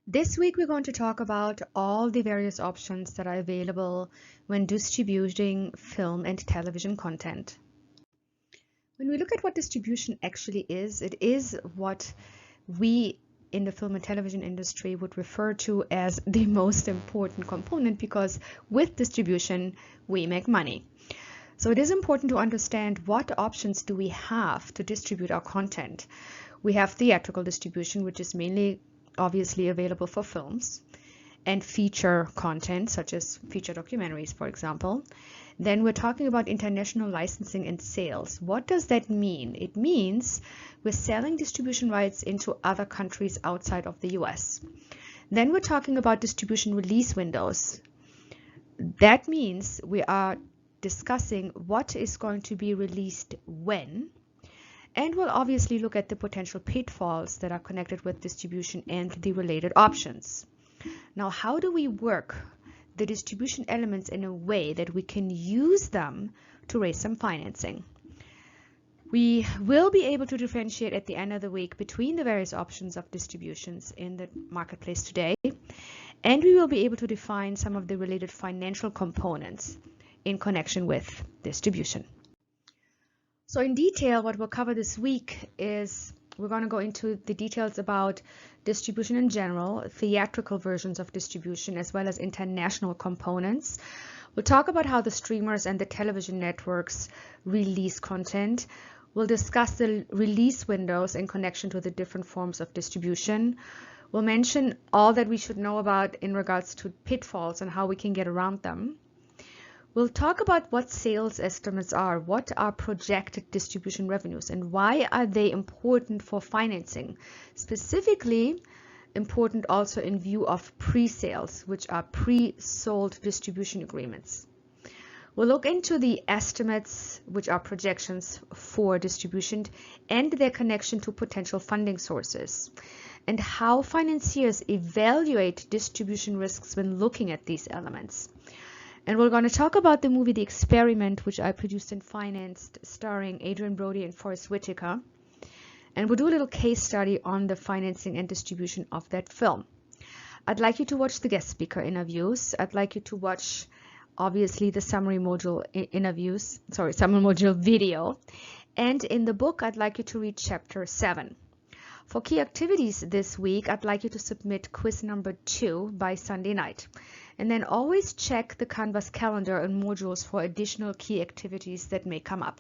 This week, we're going to talk about all the various options that are available when distributing film and television content. When we look at what distribution actually is, it is what we in the film and television industry would refer to as the most important component because with distribution, we make money. So it is important to understand what options do we have to distribute our content. We have theatrical distribution, which is mainly obviously available for films and feature content such as feature documentaries, for example. Then we're talking about international licensing and sales. What does that mean? It means we're selling distribution rights into other countries outside of the US. Then we're talking about distribution release windows. That means we are discussing what is going to be released when. And we'll obviously look at the potential pitfalls that are connected with distribution and the related options. Now, how do we work the distribution elements in a way that we can use them to raise some financing? We will be able to differentiate at the end of the week between the various options of distributions in the marketplace today, and we will be able to define some of the related financial components in connection with distribution. So in detail, what we'll cover this week is we're going to go into the details about distribution in general, theatrical versions of distribution, as well as international components. We'll talk about how the streamers and the television networks release content. We'll discuss the release windows in connection to the different forms of distribution. We'll mention all that we should know about in regards to pitfalls and how we can get around them. We'll talk about what sales estimates are, what are projected distribution revenues, and why are they important for financing, specifically important also in view of pre-sales, which are pre-sold distribution agreements. We'll look into the estimates, which are projections for distribution, and their connection to potential funding sources, and how financiers evaluate distribution risks when looking at these elements. And we're going to talk about the movie The Experiment, which I produced and financed, starring Adrian Brody and Forrest Whitaker. And we'll do a little case study on the financing and distribution of that film. I'd like you to watch the guest speaker interviews. I'd like you to watch, obviously, the summary module video. And in the book, I'd like you to read chapter 7. For key activities this week, I'd like you to submit quiz number 2 by Sunday night. And then always check the Canvas calendar and modules for additional key activities that may come up.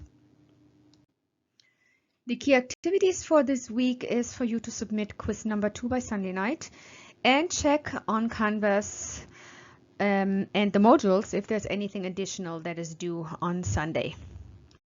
The key activities for this week is for you to submit quiz number 2 by Sunday night and check on Canvas and the modules if there's anything additional that is due on Sunday.